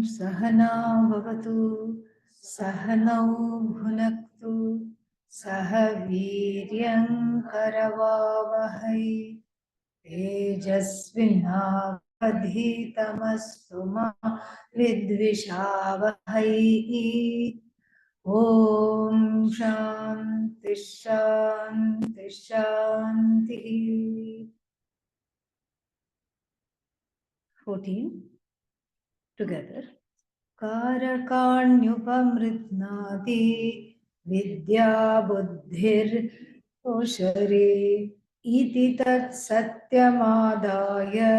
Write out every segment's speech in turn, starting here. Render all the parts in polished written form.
Sahana Bhavatu Sahanau Bhunaktu Sahaviryam Karavavahai Tejasvinavadhitamastu ma vidvishavahai. Om Shanti Shanti Shanti. 14 together. Karakanyupamritnati vidya buddhir oshare iti tat satyamadaya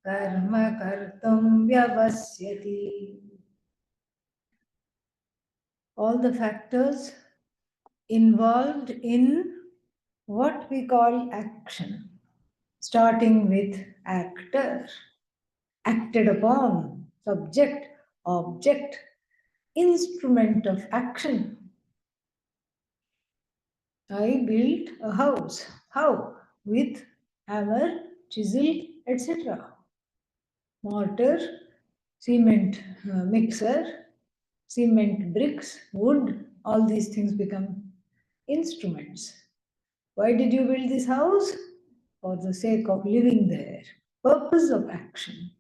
karma kartum vyavasyati. All the factors involved in what we call action, starting with actor, acted upon, subject, object, instrument of action. I built a house. How? With hammer, chisel, etc. Mortar, cement mixer, cement bricks, wood, all these things become instruments. Why did you build this house? For the sake of living there. Purpose of action.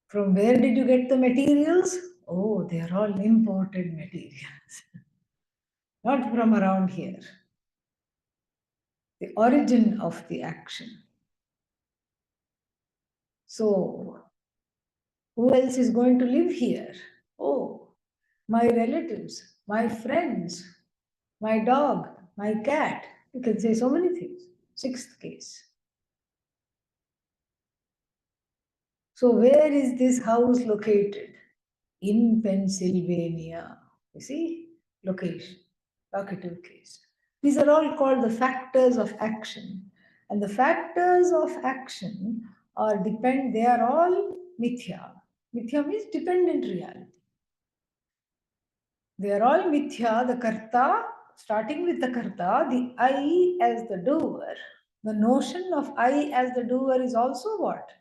From where did you get the materials? Oh, they are all imported materials. Not from around here. The origin of the action. So, who else is going to live here? Oh, my relatives, my friends, my dog, my cat. You can say so many things. Sixth case. So, where is this house located? In Pennsylvania. You see, location, locative case. These are all called the factors of action. And the factors of action they are all mithya. Mithya means dependent reality. They are all mithya, the karta, starting with the karta, the I as the doer. The notion of I as the doer is also what?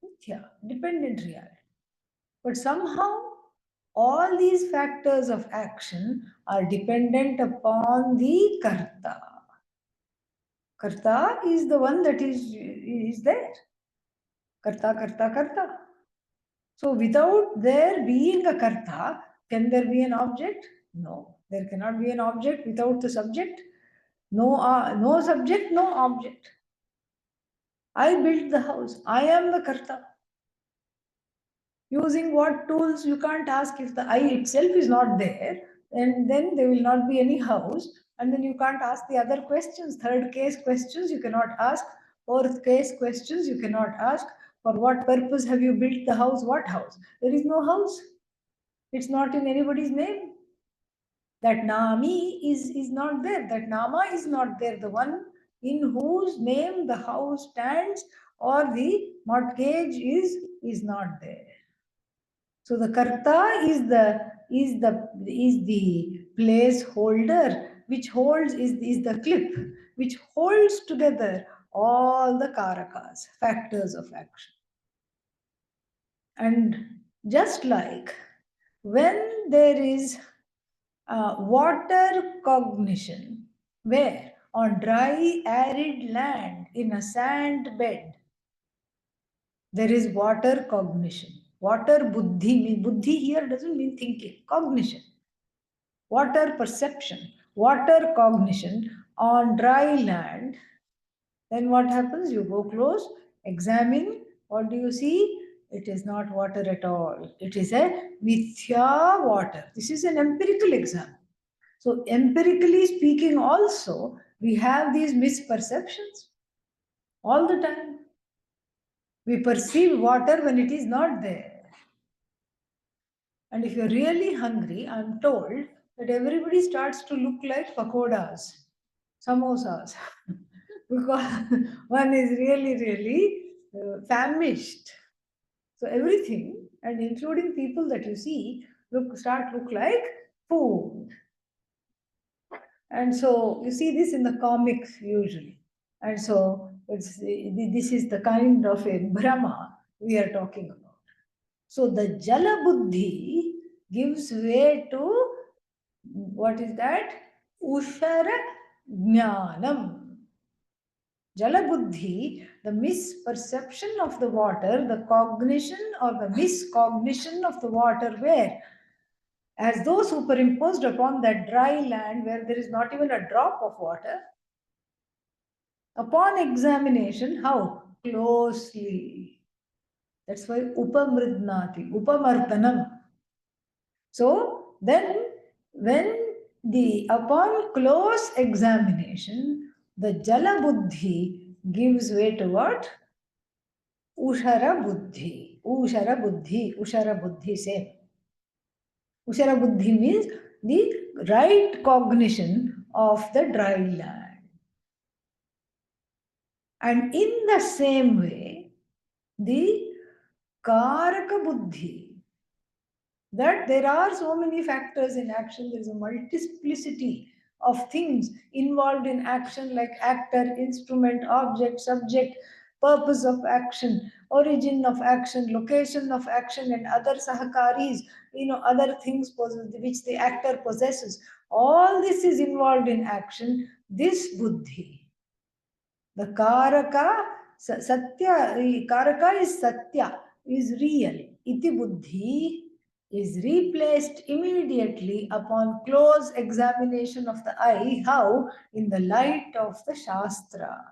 Mithya, dependent reality. But somehow all these factors of action are dependent upon the karta. Karta is the one that is there. Karta, karta, karta. So without there being a karta, can there be an object? No. There cannot be an object without the subject. No subject, no object. I built the house. I am the karta. Using what tools? You can't ask if the I itself is not there, and then there will not be any house, and then you can't ask the other questions. Third case questions you cannot ask. Fourth case questions you cannot ask. For what purpose have you built the house? What house? There is no house. It's not in anybody's name. That Nami is not there. That Nama is not there. The one in whose name the house stands or the mortgage is not there. So the karta is the placeholder which holds is the clip which holds together all the karakas, factors of action. And just like when there is water cognition, where on dry arid land in a sand bed there is water cognition. Water buddhi, buddhi here doesn't mean thinking, cognition. Water perception, water cognition on dry land. Then what happens? You go close, examine, what do you see? It is not water at all. It is a mithya water. This is an empirical example. So empirically speaking also, we have these misperceptions all the time. We perceive water when it is not there. And if you're really hungry, I'm told that everybody starts to look like pakodas, samosas, because one is really famished. So everything, and including people that you see, look like food. And so you see this in the comics usually. And so this is the kind of a Brahma we are talking about. So the Jala Buddhi gives way to, what is that? Ushara Jnanam. Jala Buddhi, the misperception of the water, the cognition or the miscognition of the water, where as though superimposed upon that dry land where there is not even a drop of water. Upon examination, how? Closely. That's why upamridnati, upamartanam. So then, when upon close examination, the Jala Buddhi gives way to what? Ushara Buddhi. Ushara Buddhi. Ushara Buddhi, same. Ushara Buddhi means the right cognition of the dry land. And in the same way, the Karaka Buddhi, that there are so many factors in action, there is a multiplicity of things involved in action, like actor, instrument, object, subject, purpose of action, origin of action, location of action, and other sahakaris, other things which the actor possesses. All this is involved in action. This buddhi, the karaka, satya, karaka is satya, is real. Iti buddhi is replaced immediately upon close examination of the eye. How? In the light of the Shastra.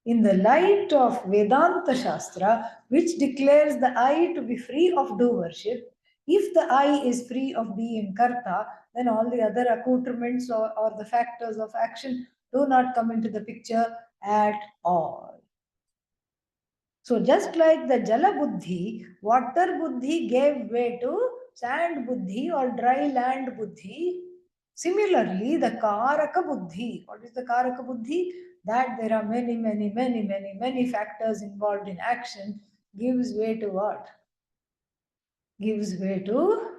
In the light of Vedanta Shastra, which declares the eye to be free of doership. If the eye is free of being karta, then all the other accoutrements or the factors of action do not come into the picture at all. So just like the Jala Buddhi, water Buddhi gave way to sand Buddhi or dry land Buddhi. Similarly, the Karaka Buddhi, what is the Karaka Buddhi? That there are many factors involved in action, gives way to what? Gives way to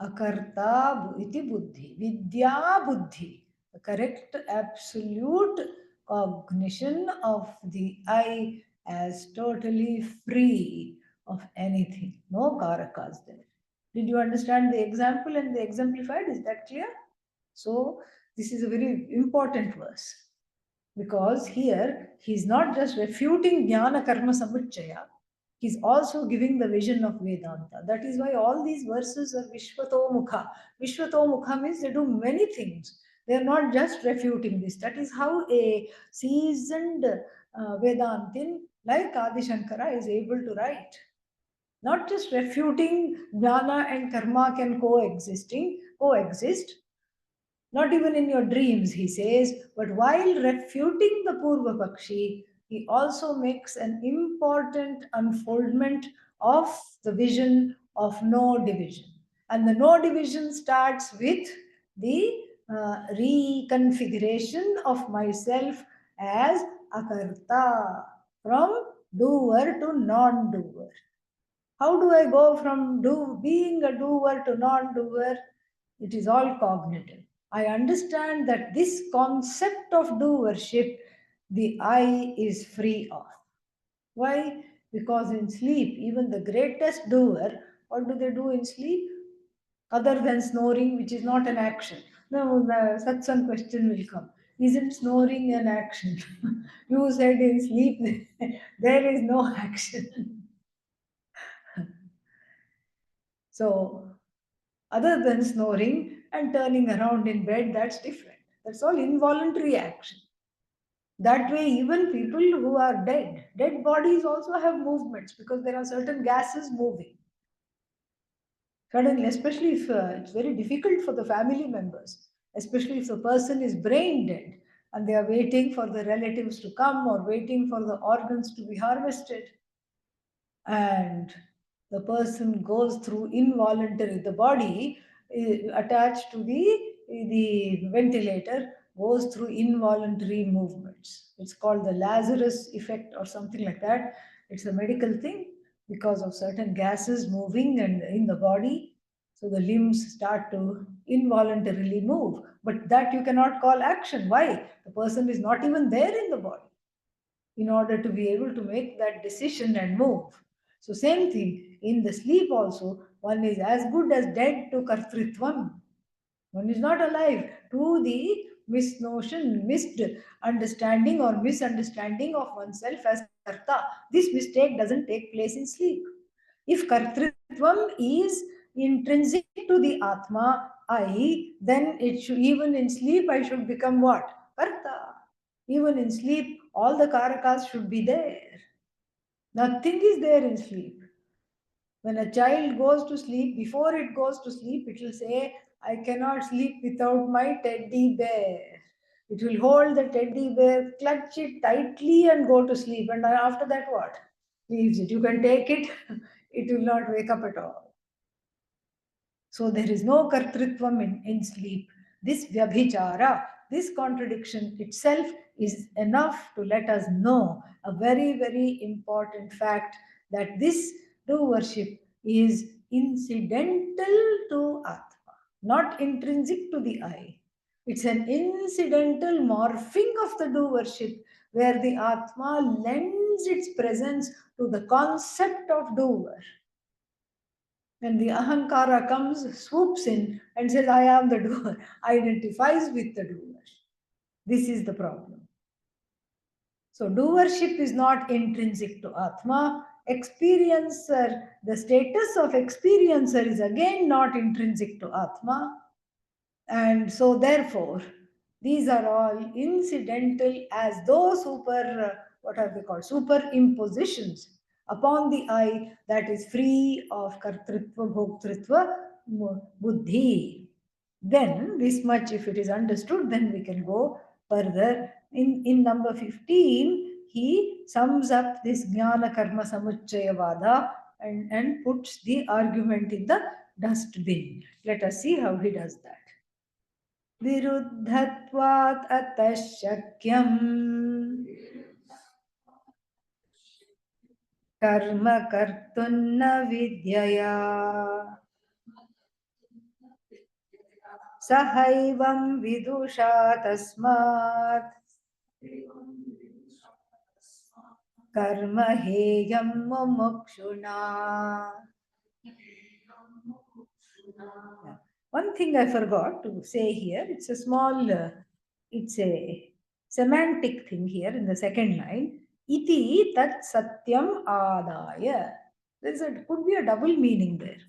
Akarta iti Buddhi, Vidya Buddhi, the correct absolute cognition of the I as totally free of anything. No karakas there. Did you understand the example and the exemplified? Is that clear? So, this is a very important verse, because here he is not just refuting Jnana Karma Samuchaya, he is also giving the vision of Vedanta. That is why all these verses are Vishwato Mukha. Vishwato Mukha means they do many things. They are not just refuting this. That is how a seasoned Vedantin like Adi Shankara is able to write. Not just refuting jnana and karma can coexist. Not even in your dreams, he says, but while refuting the Purva Pakshi, he also makes an important unfoldment of the vision of no division. And the no division starts with the reconfiguration of myself as akarta, from doer to non-doer. How do I go from being a doer to non-doer? It is all cognitive. I understand that this concept of doership, the I is free of. Why? Because in sleep, even the greatest doer, what do they do in sleep? Other than snoring, which is not an action. Now, the satsang question will come. Isn't snoring an action? You said in sleep, there is no action. So, other than snoring and turning around in bed, that's different. That's all involuntary action. That way, even people who are dead bodies also have movements, because there are certain gases moving. Suddenly, especially if it's very difficult for the family members, especially if the person is brain dead and they are waiting for the relatives to come or waiting for the organs to be harvested, and the person goes through involuntary, the body attached to the ventilator goes through involuntary movements. It's called the Lazarus effect or something like that. It's a medical thing, because of certain gases moving and in the body, so the limbs start to involuntarily move. But that you cannot call action. Why? The person is not even there in the body in order to be able to make that decision and move. So same thing, in the sleep also, one is as good as dead to kartritvam. One is not alive to the misnotion, missed understanding or misunderstanding of oneself as karta. This mistake doesn't take place in sleep. If kartritvam is intrinsic to the Atma, I, then it should, even in sleep, I should become what? Karta. Even in sleep, all the karakas should be there. Nothing is there in sleep. When a child goes to sleep, before it goes to sleep, it will say, I cannot sleep without my teddy bear. It will hold the teddy bear, clutch it tightly, and go to sleep. And after that, what? Leaves it. You can take it, it will not wake up at all. So there is no kartritvam in sleep. This vyabhichara, this contradiction itself is enough to let us know a very, very important fact that this do worship is incidental to Atma, not intrinsic to the I. It's an incidental morphing of the do worship where the Atma lends its presence to the concept of doer. When the ahankara comes, swoops in and says, I am the doer, identifies with the doer. This is the problem. So, doership is not intrinsic to Atma. Experiencer, the status of experiencer is again not intrinsic to Atma. And so, therefore, these are all incidental as though what are they called? Superimpositions upon the I that is free of kartritva, bhoktritva, buddhi. Then, this much, if it is understood, then we can go further. In number 15, he sums up this jnana karma samuchayavada and puts the argument in the dustbin. Let us see how he does that. विरुद्धत्वात् अतः शक्यम् कर्म कर्तुं न विद्यया सहैवं विदुषा तस्मात् कर्म हेयं मुमुक्षुणा. One thing I forgot to say here, it's a small, it's a semantic thing here in the second line. Iti tat satyam adaya. Could be a double meaning there.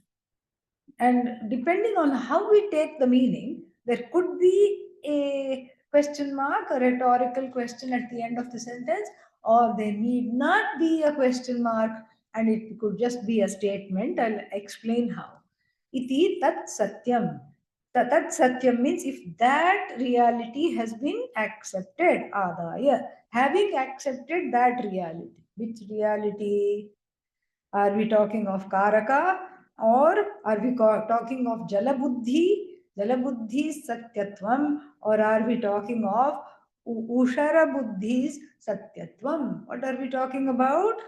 And depending on how we take the meaning, there could be a question mark, a rhetorical question at the end of the sentence, or there need not be a question mark and it could just be a statement. I'll explain how. Iti tat satyam. Tat satyam means if that reality has been accepted, adaya, having accepted that reality. Which reality? Are we talking of karaka or are we talking of jalabuddhi? Jalabuddhi's satyatvam, or are we talking of ushara buddhi's satyatvam? What are we talking about?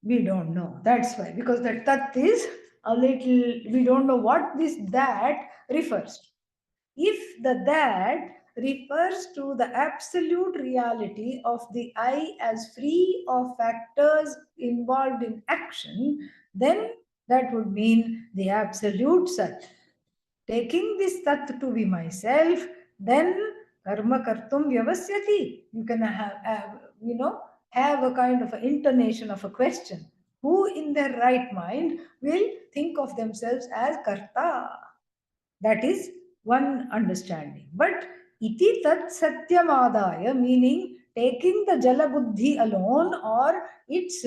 We don't know. That's why, because that tat is a little, we don't know what this that refers to. If the that refers to the absolute reality of the I as free of factors involved in action, then that would mean the absolute Sat. Taking this Sat to be myself, then karma kartum vyavasyati. You can have a kind of an intonation of a question. Who in their right mind will think of themselves as karta? That is one understanding. But iti tat satyamadaya, meaning taking the jala buddhi alone or its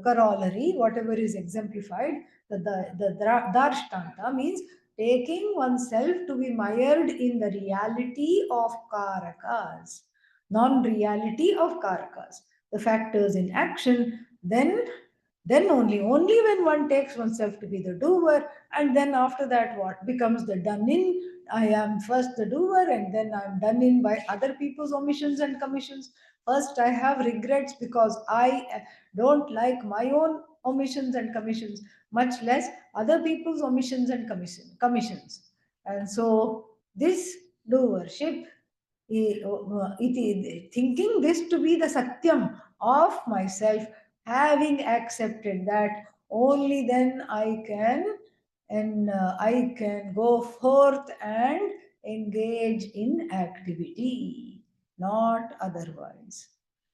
corollary, whatever is exemplified, the darshtanta means taking oneself to be mired in the reality of karakas, non-reality of karakas, the factors in action, then only when one takes oneself to be the doer, and then after that, what becomes the done in? I am first the doer, and then I'm done in by other people's omissions and commissions. First, I have regrets because I don't like my own omissions and commissions, much less other people's omissions and commissions. And so, this doership, thinking this to be the satyam of myself, having accepted that only then I can go forth and engage in activity, not otherwise.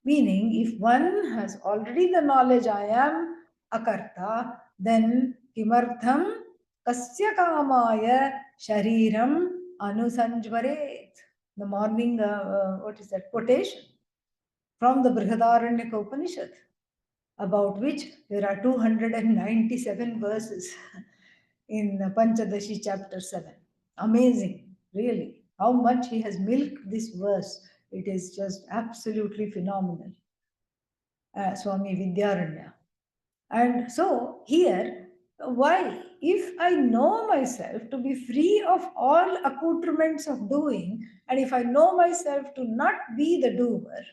Meaning, if one has already the knowledge I am akarta, then kimartham kasya kamaya shariram anusanjvaret. The morning, what is that quotation from the Brihadaranyaka Upanishad, about which there are 297 verses in Panchadashi chapter 7. Amazing, really. How much he has milked this verse. It is just absolutely phenomenal. Swami Vidyaranya. And so here, why? If I know myself to be free of all accoutrements of doing, and if I know myself to not be the doer,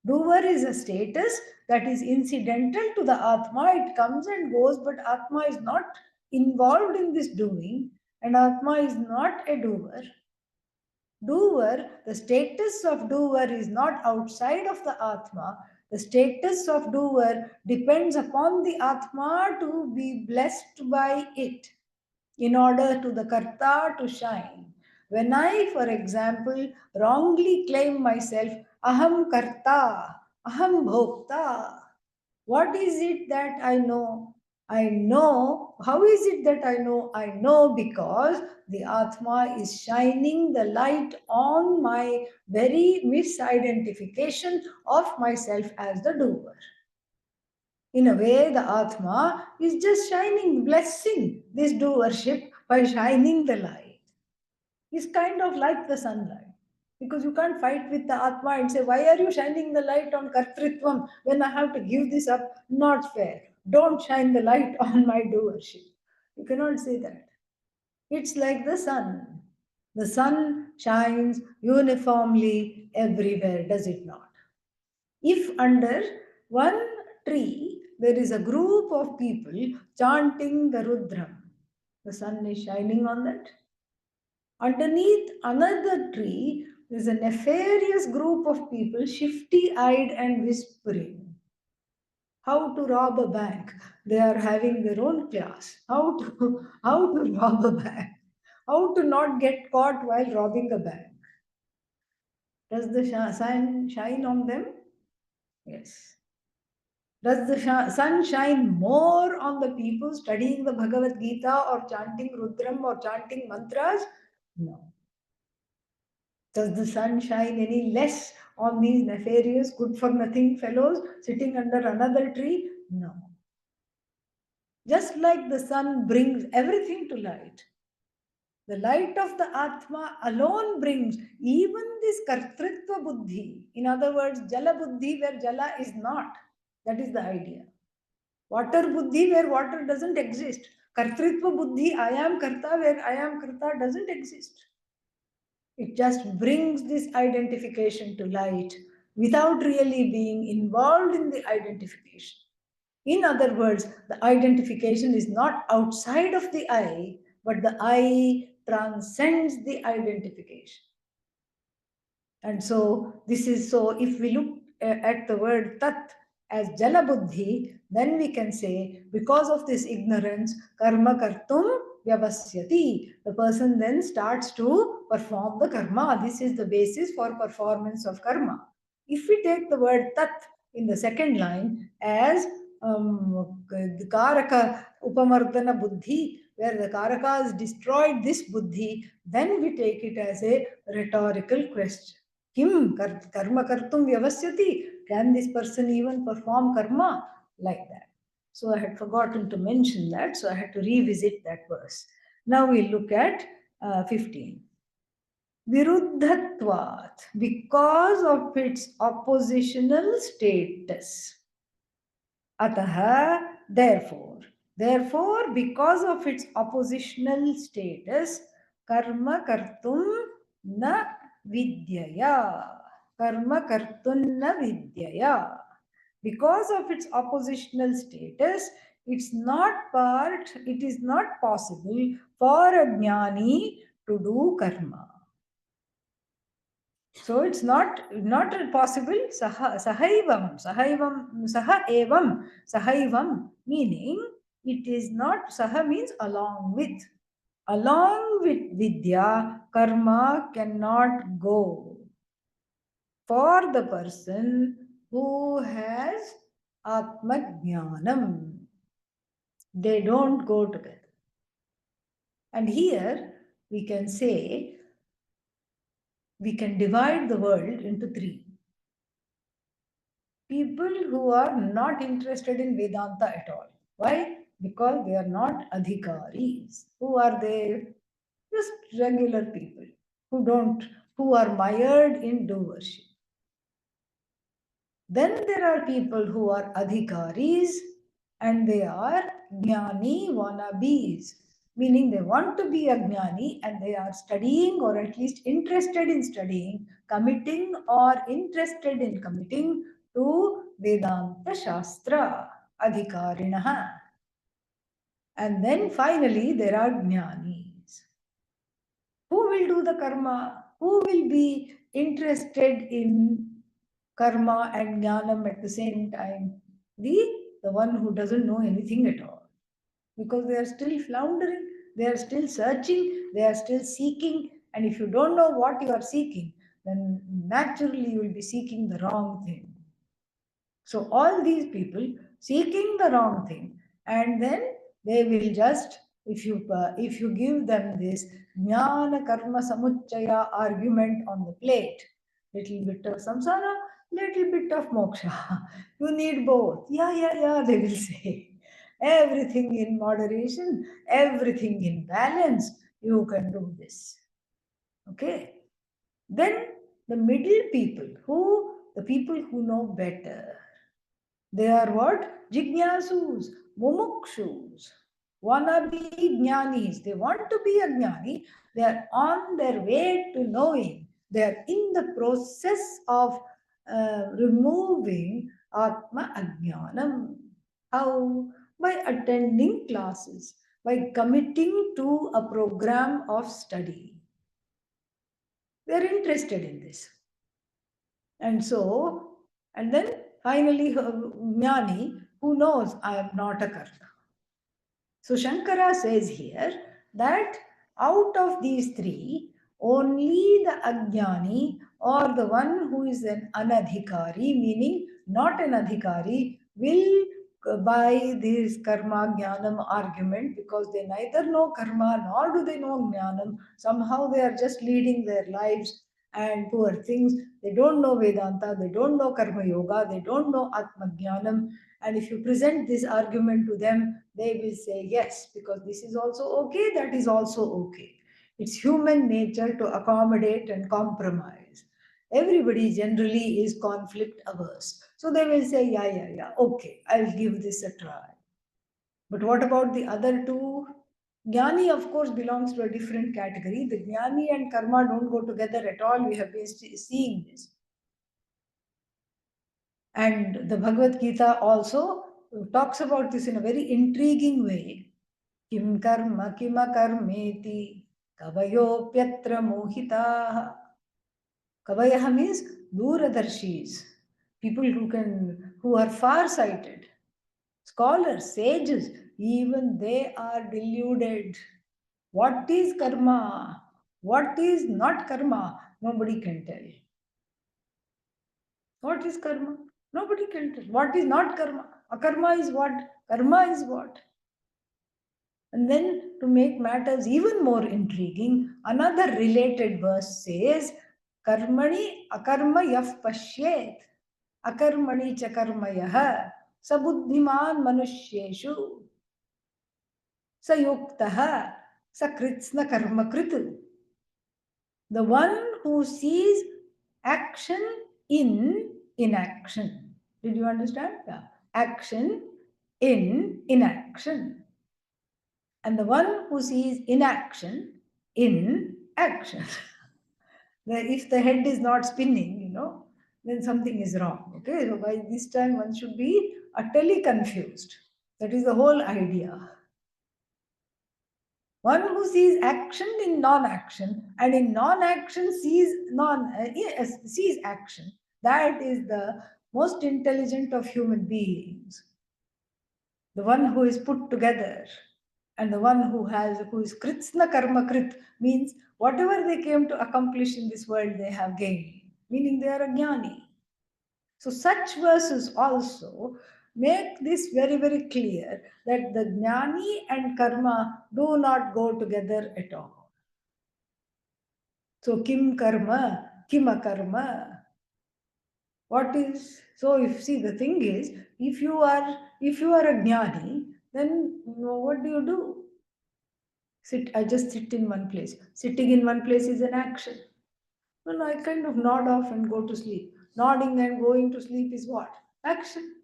doer is a status that is incidental to the Atma. It comes and goes, but Atma is not involved in this doing, and Atma is not a doer. Doer, the status of doer is not outside of the Atma. The status of doer depends upon the Atma to be blessed by it in order to the Karta to shine. When I, for example, wrongly claim myself, Aham Karta, Aham Bhokta, what is it that I know? I know. How is it that I know? I know because the Atma is shining the light on my very misidentification of myself as the doer. In a way, the Atma is just shining, blessing this doership by shining the light. It's kind of like the sunlight. Because you can't fight with the Atma and say, why are you shining the light on Kartritvam when I have to give this up? Not fair. Don't shine the light on my doership. You cannot say that. It's like the sun. The sun shines uniformly everywhere, does it not? If under one tree there is a group of people chanting the Rudram, the sun is shining on that. Underneath another tree, there is a nefarious group of people, shifty eyed and whispering. How to rob a bank? They are having their own class. How to rob a bank? How to not get caught while robbing a bank? Does the sun shine on them? Yes. Does the sun shine more on the people studying the Bhagavad Gita or chanting Rudram or chanting mantras? No. Does the sun shine any less on these nefarious, good for nothing fellows sitting under another tree? No. Just like the sun brings everything to light, the light of the Atma alone brings even this Kartritva Buddhi. In other words, Jala Buddhi where Jala is not. That is the idea. Water Buddhi where water doesn't exist. Kartritva Buddhi, I am Karta where I am Karta doesn't exist. It just brings this identification to light without really being involved in the identification. In other words, the identification is not outside of the I, but the I transcends the identification. And so, this is so, if we look at the word Tat as Jala Buddhi, then we can say, because of this ignorance, Karma Kartum Vyavasyati. The person then starts to perform the karma. This is the basis for performance of karma. If we take the word Tat in the second line as the Karaka Upamardana Buddhi, where the Karakas destroyed this Buddhi, then we take it as a rhetorical question. Kim karma kartum vyavasyati? Can this person even perform karma? Like that. So I had forgotten to mention that, so I had to revisit that verse. Now we look at 15. Viruddhatvat, because of its oppositional status. Ataha, therefore, because of its oppositional status, karma kartum na vidyaya. Karma kartum na vidyaya. Because of its oppositional status, it is not possible for a jnani to do karma. So it's not possible. Saha evam, meaning It is not, saha means along with. Along with vidya, karma cannot go. For the person who has atma jnanam, they don't go together. And here we can say, we can divide the world into three. People who are not interested in Vedanta at all. Why? Because they are not adhikaris. Who are they? Just regular people who are mired in doership. Then there are people who are adhikaris and they are jnani wannabes, meaning they want to be a jnani and they are studying or at least interested in studying, committing or interested in committing to Vedanta Shastra, adhikarinaha. And then finally there are jnanis. Who will do the karma? Who will be interested in karma and jnanam at the same time? The one who doesn't know anything at all. Because they are still floundering, they are still searching, they are still seeking. And if you don't know what you are seeking, then naturally you will be seeking the wrong thing. So all these people seeking the wrong thing, and then they will just, if you give them this jnana karma samuchaya argument on the plate, little bit of samsara, little bit of moksha, you need both. Yeah, they will say. Everything in moderation, everything in balance, you can do this. Okay. Then the middle people, the people who know better, they are what? Jignasus, mumukshus, wannabe jnanis. They want to be a jnani. They are on their way to knowing. They are in the process of removing Atma Ajnanam. How? By attending classes, by committing to a program of study. They are interested in this. And so, and then finally, Jnani, who knows I am not a karta. So Shankara says here that out of these three, only the Ajnani or the one who is an anadhikari, meaning not an adhikari, will by this karma jnanam argument, because they neither know karma nor do they know jnanam. Somehow they are just leading their lives, and poor things. They don't know Vedanta, they don't know Karma Yoga, they don't know Atma Jnanam. And if you present this argument to them, they will say yes, because this is also okay, that is also okay. It's human nature to accommodate and compromise. Everybody generally is conflict averse. So they will say, yeah, okay, I'll give this a try. But what about the other two? Jnani, of course, belongs to a different category. The Jnani and Karma don't go together at all. We have been seeing this. And the Bhagavad Gita also talks about this in a very intriguing way. Kim karma kima karmeti kavayopyatra mohitaha. Kavayaha means duradarshis, people who are far-sighted, scholars, sages, even they are deluded. What is karma? What is not karma? Nobody can tell. What is karma? Nobody can tell. What is not karma? Akarma is what? Karma is what? And then to make matters even more intriguing, another related verse says, Karmani akarma yaf pashyet, akarmani chakarmayah, sabuddhiman manushyeshu, sayuktaha, sakritsna karma kritu. The one who sees action in inaction. Did you understand? Yeah. Action in inaction. And the one who sees inaction in action. If the head is not spinning, then something is wrong. Okay, so by this time one should be utterly confused. That is the whole idea. One who sees action in non-action and in non-action sees action. That is the most intelligent of human beings. the one who is put together, and the one who is kritsna karma krit, means whatever they came to accomplish in this world they have gained, meaning they are a jnani. So such verses also make this very, very clear that the jnani and karma do not go together at all. So kim karma, kim akarma. What is, so if, see, the thing is, if you are a jnani, then what do? I just sit in one place. Sitting in one place is an action. No, I kind of nod off and go to sleep. Nodding and going to sleep is what? Action.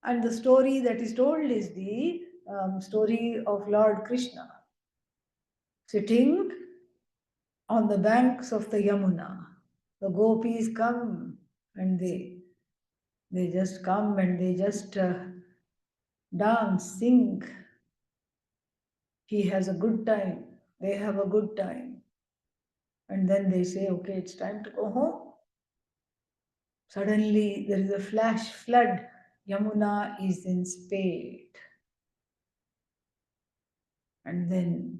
And the story that is told is the story of Lord Krishna sitting on the banks of the Yamuna. The gopis come and they just come and they just dance, sing. He has a good time. They have a good time. And then they say, okay, it's time to go home. Suddenly there is a flash flood. Yamuna is in spate. And then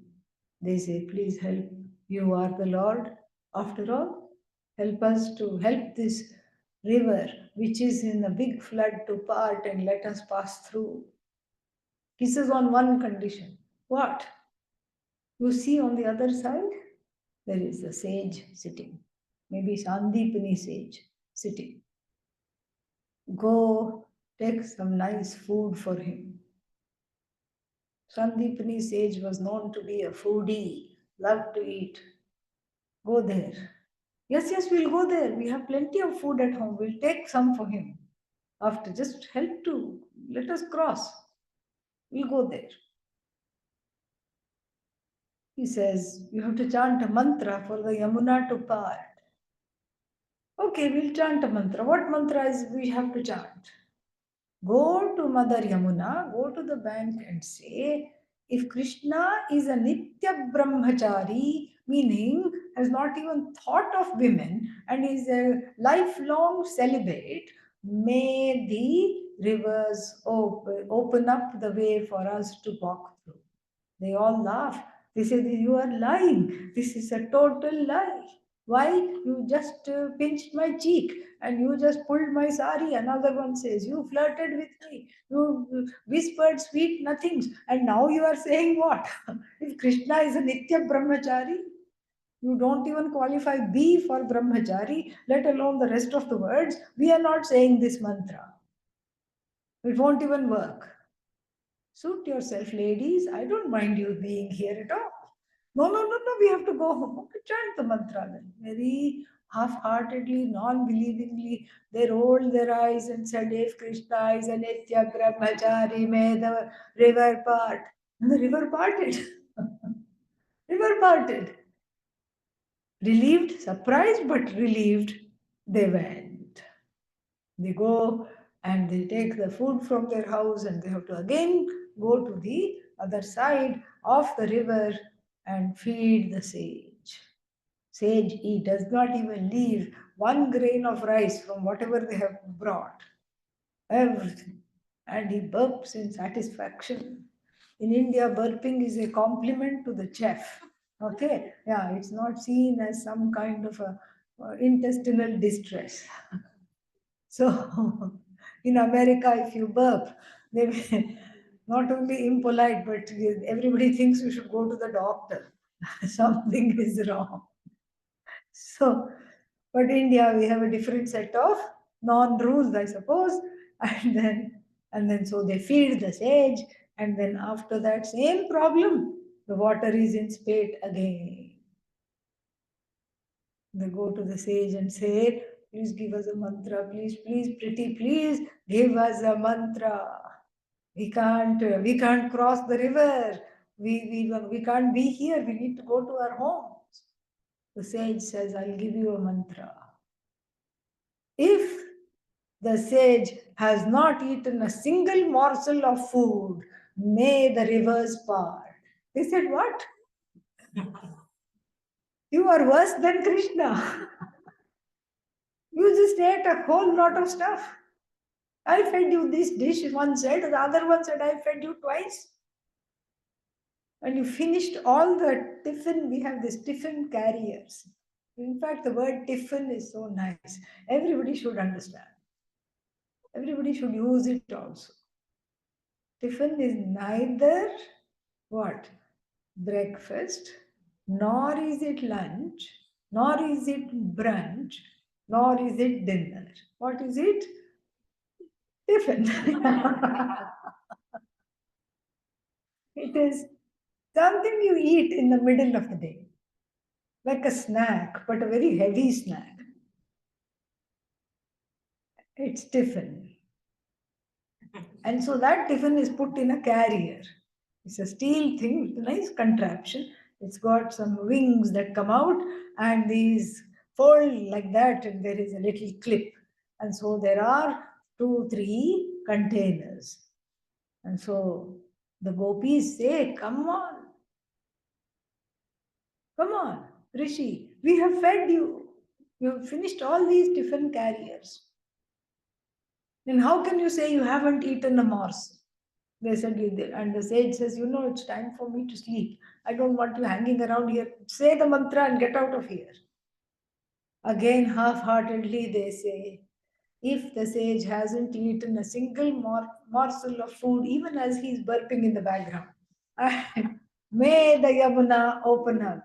they say, please help. You are the Lord. After all, help us to help this river, which is in a big flood, to part and let us pass through. He says on one condition. What? You see on the other side, there is a sage sitting. Maybe Sandipini sage sitting. Go take some nice food for him. Sandipini sage was known to be a foodie, loved to eat. Go there. Yes, we'll go there. We have plenty of food at home. We'll take some for him. After, just help to let us cross. We'll go there. He says, you have to chant a mantra for the Yamuna to part. Okay, we'll chant a mantra. What mantra is we have to chant? Go to Mother Yamuna, go to the bank and say, if Krishna is a Nitya Brahmachari, meaning has not even thought of women and is a lifelong celibate, may the rivers open up the way for us to walk through. They all laugh. They say, you are lying. This is a total lie. Why? You just pinched my cheek and you just pulled my sari. Another one says, you flirted with me. You whispered sweet nothings. And now you are saying what? If Krishna is a Nitya Brahmachari, you don't even qualify B for Brahmachari, let alone the rest of the words. We are not saying this mantra. It won't even work. Suit yourself, ladies. I don't mind you being here at all. No, we have to go home. Okay, chant the mantra then. Very half-heartedly, non-believingly, they rolled their eyes and said, if Krishna is a Nitya Brahmachari, may the river part. And the river parted. River parted. Relieved, surprised, but relieved, they went. They go and they take the food from their house and they have to again go to the other side of the river and feed the sage. Sage, he does not even leave one grain of rice from whatever they have brought. Everything. And he burps in satisfaction. In India, burping is a compliment to the chef. Okay? Yeah, it's not seen as some kind of a intestinal distress. So, in America, if you burp, they not only impolite, but everybody thinks you should go to the doctor. Something is wrong. So, but India, we have a different set of non-rules, I suppose. And then so they feed the sage, and then after that same problem, the water is in spate again. They go to the sage and say, please give us a mantra, please, pretty, please give us a mantra. We can't cross the river. We can't be here. We need to go to our homes. The sage says, I'll give you a mantra. If the sage has not eaten a single morsel of food, may the rivers part. They said, what? You are worse than Krishna. You just ate a whole lot of stuff. I fed you this dish, one said, the other one said, I fed you twice. And you finished all the tiffin. We have these tiffin carriers. In fact, the word tiffin is so nice. Everybody should understand. Everybody should use it also. Tiffin is neither what? Breakfast, nor is it lunch, nor is it brunch, nor is it dinner. What is it? Tiffin. It is something you eat in the middle of the day, like a snack, but a very heavy snack. It's tiffin. And so that tiffin is put in a carrier. It's a steel thing with a nice contraption. It's got some wings that come out and these fold like that, and there is a little clip. And so there are 2, 3 containers. And so the gopis say, come on, Rishi, we have fed you. You have finished all these tiffin carriers. Then how can you say you haven't eaten a morsel? They said, and the sage says, it's time for me to sleep. I don't want you hanging around here. Say the mantra and get out of here. Again, half-heartedly, they say, if the sage hasn't eaten a single morsel of food, even as he's burping in the background, may the Yamuna open up.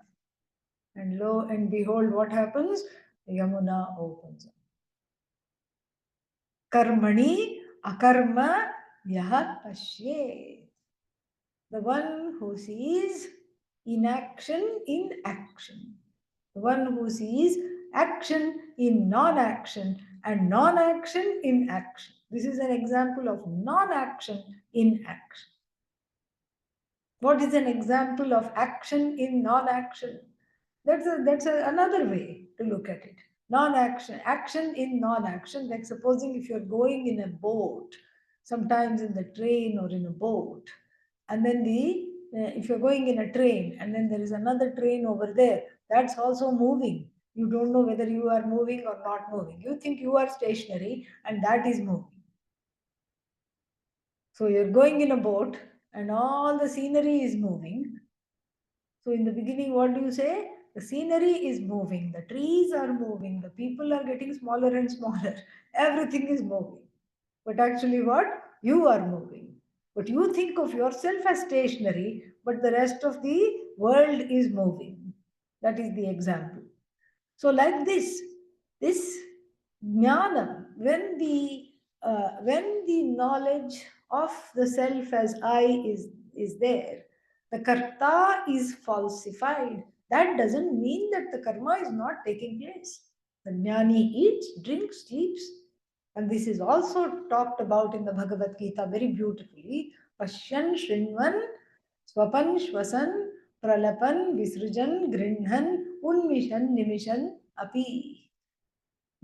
And lo and behold, what happens? The Yamuna opens up. Karmani akarma yaha pasye. The one who sees inaction in action. The one who sees action in non-action and non-action in action. This is an example of non-action in action. What is an example of action in non-action? That's another way to look at it. Non-action, action in non-action. Like supposing if you're going in a boat, sometimes in the train or in a boat, and then if you're going in a train and then there is another train over there, that's also moving. You don't know whether you are moving or not moving. You think you are stationary and that is moving. So you're going in a boat and all the scenery is moving. So in the beginning, what do you say? The scenery is moving, the trees are moving, the people are getting smaller and smaller. Everything is moving. But actually what? You are moving. But you think of yourself as stationary, but the rest of the world is moving. That is the example. So like this jnanam, when the knowledge of the self as I is there, the karta is falsified. That doesn't mean that the karma is not taking place. The jnani eats, drinks, sleeps. And this is also talked about in the Bhagavad Gita very beautifully. Pashyan, Shrinvan, Swapan, Shwasan, Pralapan, Visrujan, Grinhan, Unmishan, Nimishan, Api.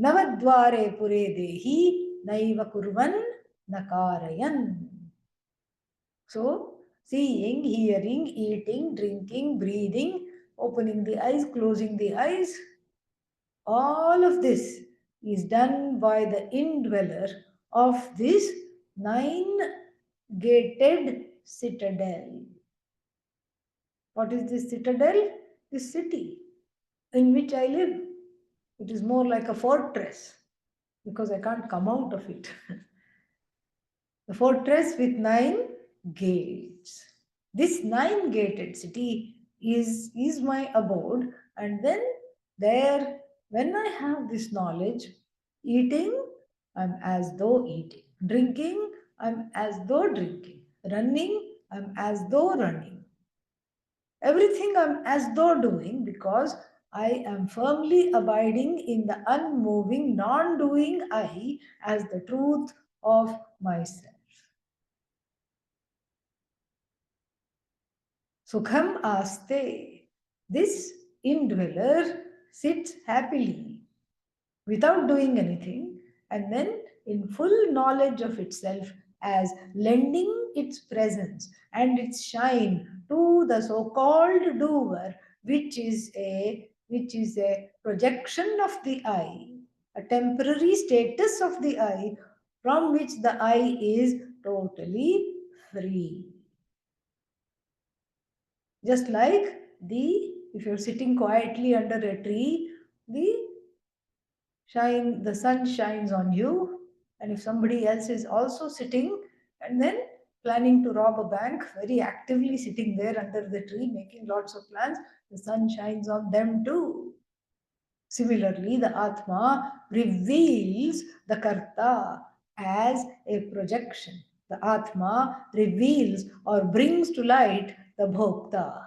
Navadvare Pure Dehi, Naiva Kurvan, Nakarayan. So, seeing, hearing, eating, drinking, breathing, opening the eyes, closing the eyes, all of this is done by the indweller of this 9-gated citadel. What is this citadel? This city in which I live. It is more like a fortress because I can't come out of it. The fortress with 9 gates. This 9-gated city is my abode, and then there, when I have this knowledge, eating, I'm as though eating. Drinking, I'm as though drinking. Running, I'm as though running. Everything I'm as though doing because I am firmly abiding in the unmoving, non-doing I as the truth of myself. Sukham aste. This indweller sits happily without doing anything and then in full knowledge of itself as lending its presence and its shine to the so-called doer, which is a projection of the I, a temporary status of the I, from which the I is totally free. Just like if you're sitting quietly under a tree, the sun shines on you, and if somebody else is also sitting and then planning to rob a bank, very actively sitting there under the tree, making lots of plans, the sun shines on them too. Similarly, the Atma reveals the Karta as a projection. The Atma reveals or brings to light the Bhokta.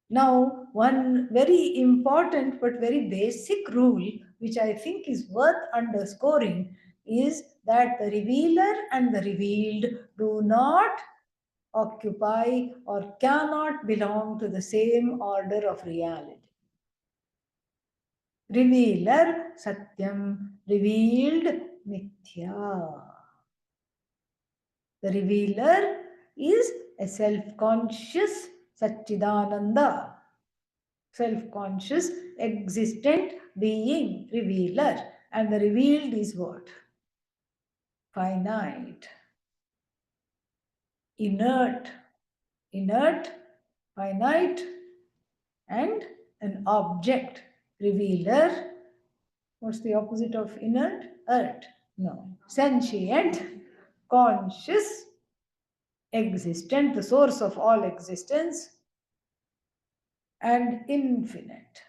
Now, one very important but very basic rule, which I think is worth underscoring, is that the revealer and the revealed do not occupy or cannot belong to the same order of reality. Revealer Satyam, revealed Mithya. The revealer is a self-conscious Satchidananda, self-conscious, existent being, revealer. And the revealed is what? Finite, inert, finite, and an object. Revealer, what's the opposite of inert? Earth. No. Sentient, conscious, existent, the source of all existence, and infinite.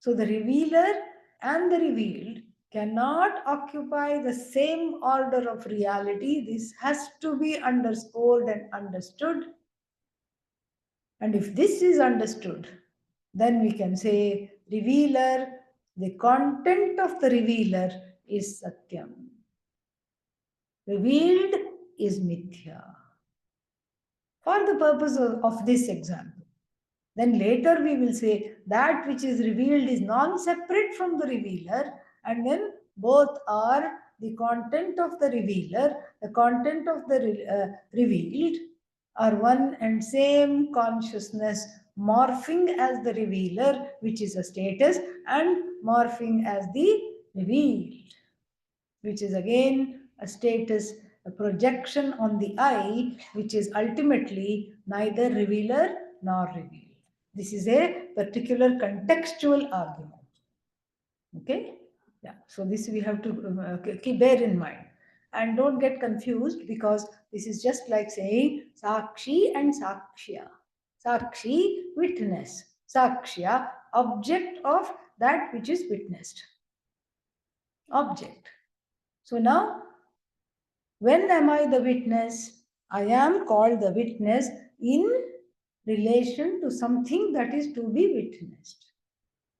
So the revealer and the revealed cannot occupy the same order of reality. This has to be underscored and understood. And if this is understood, then we can say revealer, the content of the revealer is Satyam. Revealed is Mithya. For the purpose of this example. Then later we will say that which is revealed is non-separate from the revealer, and then both are the content of the revealer, the content of the revealed are one and same consciousness, morphing as the revealer, which is a status, and morphing as the revealed, which is again a status, a projection on the I, which is ultimately neither revealer nor revealed. This is a particular contextual argument. Okay? Yeah. So this we have to keep bear in mind. And don't get confused, because this is just like saying Sakshi and Sakshya. Sakshi, witness. Sakshya, object of that which is witnessed. Object. So now, when am I the witness? I am called the witness in relation to something that is to be witnessed.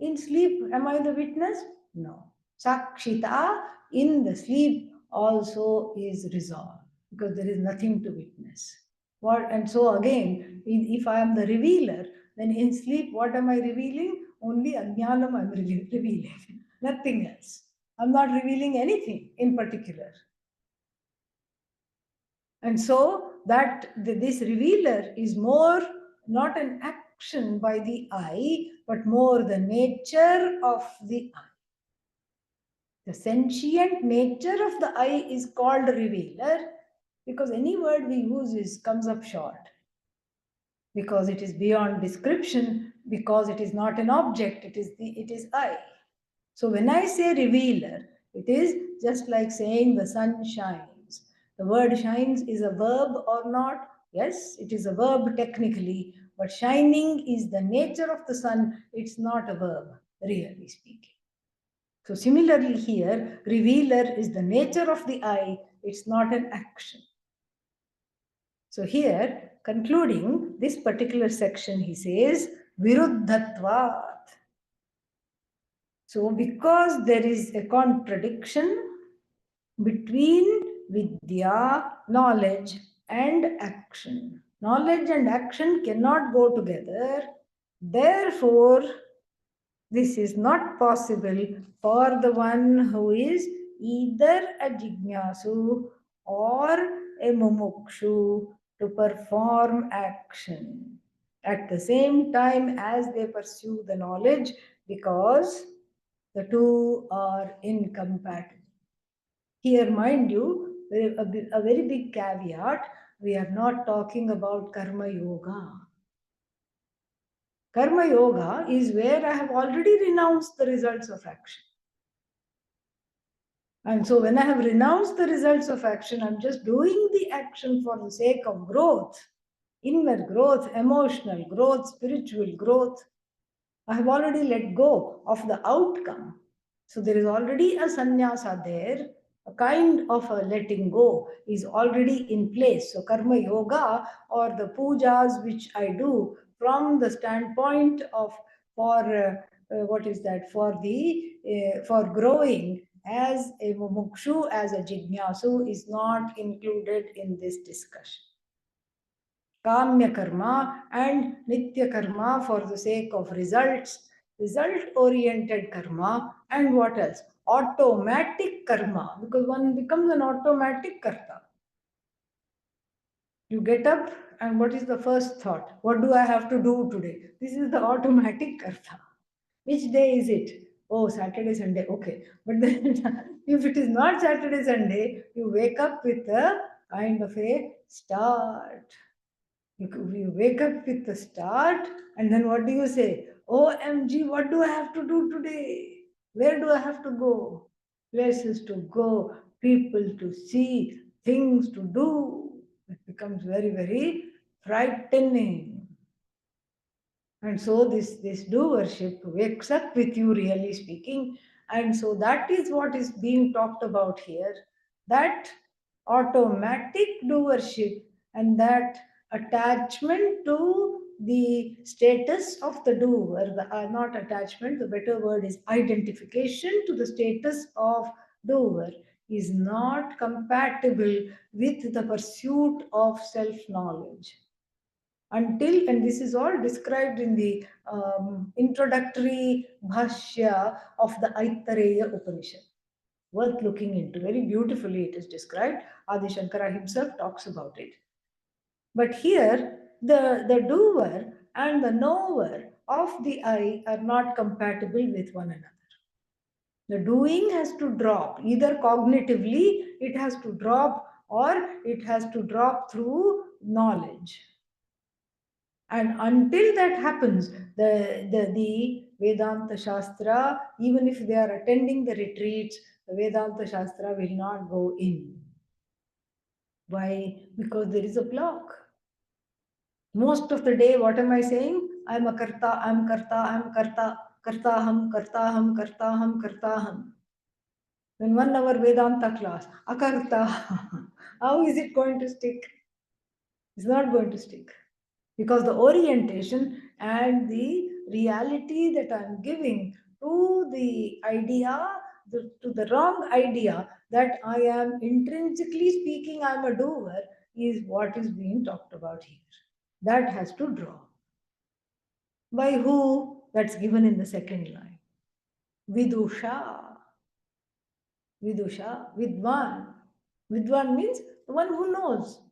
In sleep, am I the witness? No. Sakshita, in the sleep, also is resolved, because there is nothing to witness. And so again, if I am the revealer, then in sleep, what am I revealing? Only Ajnanam I am revealing, nothing else. I am not revealing anything in particular. And so that this revealer is more not an action by the I, but more the nature of the I. The sentient nature of the I is called revealer, because any word we use comes up short. Because it is beyond description, because it is not an object, it is I. So when I say revealer, it is just like saying the sun shines. The word shines is a verb or not? Yes, it is a verb technically, but shining is the nature of the sun. It's not a verb, really speaking. So similarly here, revealer is the nature of the I. It's not an action. So here, concluding this particular section, he says, Viruddhatvat. So because there is a contradiction between vidya, knowledge, and action. Knowledge and action cannot go together. Therefore, this is not possible for the one who is either a jignasu or a mumukshu to perform action at the same time as they pursue the knowledge, because the two are incompatible. Here, mind you, a very big caveat, we are not talking about karma yoga. Karma yoga is where I have already renounced the results of action. And so when I have renounced the results of action, I'm just doing the action for the sake of growth, inner growth, emotional growth, spiritual growth. I have already let go of the outcome. So there is already a sannyasa there, a kind of a letting go is already in place. So karma yoga or the pujas which I do from the standpoint of for what is that for the for growing as a mumukshu, as a jignasu is not included in this discussion. Kamya karma and nitya karma for the sake of results, result oriented karma, and what else? Automatic karma, because one becomes an automatic karta. You get up, and what is the first thought? What do I have to do today? This is the automatic karta. Which day is it? Oh, Saturday, Sunday. Okay. But then, if it is not Saturday, Sunday, you wake up with a kind of a start. You wake up with the start, and then what do you say? OMG, what do I have to do today? Where do I have to go? Places to go, people to see, things to do. It becomes very, very frightening. And so this doership wakes up with you, really speaking. And so that is what is being talked about here. That automatic doership and that attachment to the status of the doer, not attachment, the better word is identification to the status of doer is not compatible with the pursuit of self-knowledge until, and this is all described in the introductory bhashya of the Aitareya Upanishad. Worth looking into. Very beautifully it is described. Adi Shankara himself talks about it. But here, the doer and the knower of the I are not compatible with one another. The doing has to drop, either cognitively, it has to drop, or it has to drop through knowledge. And until that happens, the Vedanta Shastra, even if they are attending the retreats, the Vedanta Shastra will not go in. Why? Because there is a block. Most of the day, what am I saying? I'm a karta, I'm karta, I'm karta, kartaham, kartaham, kartaham, kartaham. Then 1 hour Vedanta class, akarta. How is it going to stick? It's not going to stick. Because the orientation and the reality that I'm giving to the idea, to the wrong idea that I am intrinsically speaking, I'm a doer, is what is being talked about here. That has to draw. By who? That's given in the second line. Vidusha. Vidusha. Vidwan. Vidwan means the one who knows.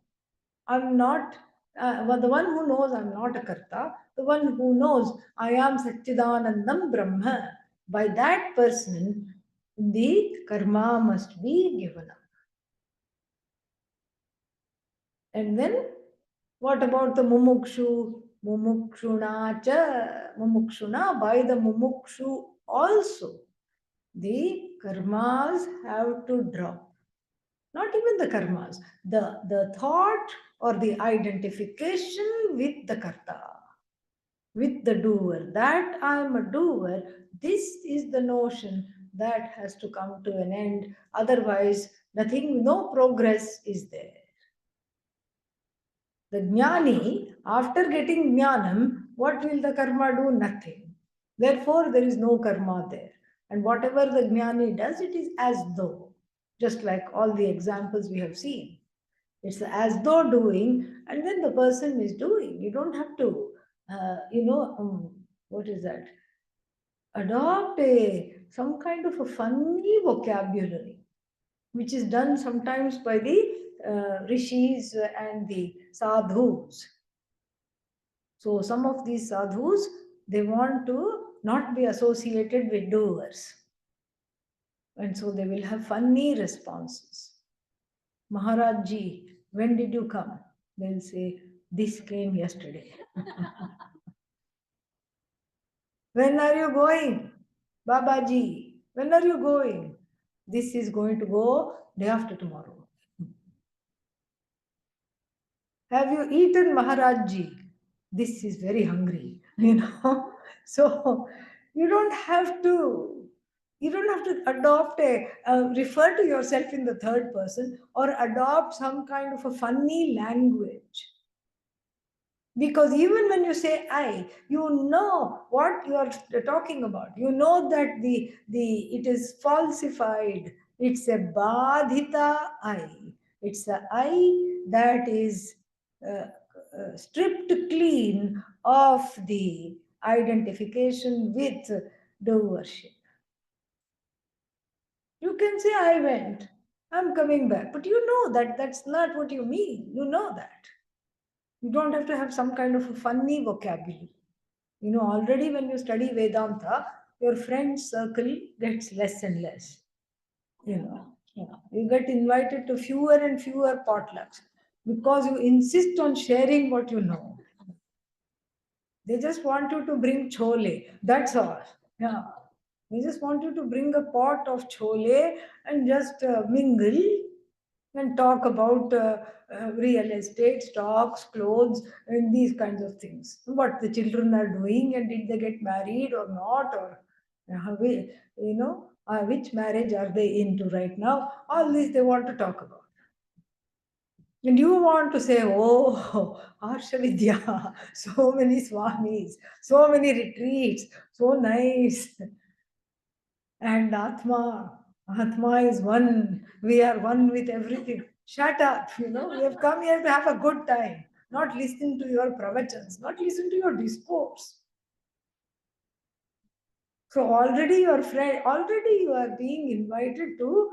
I'm not, the one who knows I'm not a karta, the one who knows I am Satchidanandam Brahma. By that person, the karma must be given up. And then, what about the mumukshu? Mumukshuna cha, mumukshuna, by the mumukshu also, the karmas have to drop. Not even the karmas, the thought or the identification with the karta, with the doer, that I am a doer, this is the notion that has to come to an end. Otherwise, nothing, no progress is there. The jnani, after getting jnanam, what will the karma do? Nothing. Therefore, there is no karma there. And whatever the jnani does, it is as though, just like all the examples we have seen. It's as though doing, and then the person is doing. You don't have to, what is that? Adopt some kind of a funny vocabulary, which is done sometimes by the rishis and the sadhus. So some of these sadhus, they want to not be associated with doers. And so they will have funny responses. Maharaj ji, when did you come? They'll say, this came yesterday. When are you going? Babaji, when are you going? This is going to go day after tomorrow. Have you eaten, Maharaj ji? This is very hungry, So you don't have to, adopt refer to yourself in the third person or adopt some kind of a funny language. Because even when you say I, you know what you are talking about. You know that it is falsified. It's a badhita I. It's a I that is stripped clean of the identification with doership. You can say, I went, I'm coming back. But you know that that's not what you mean. You know that. You don't have to have some kind of a funny vocabulary. Already when you study Vedanta, your friend circle gets less and less. You get invited to fewer and fewer potlucks because you insist on sharing what you know. They just want you to bring chole. That's all. Yeah. They just want you to bring a pot of chole and just mingle and talk about real estate, stocks, clothes, and these kinds of things. What the children are doing, and did they get married or not, or which marriage are they into right now? All these they want to talk about. And you want to say, oh, Harsha Vidya, so many Swamis, so many retreats, so nice. And Atma is one. We are one with everything. Shut up, we have come here to have a good time, not listen to your pravachans, not listen to your discourse. So already you are being invited to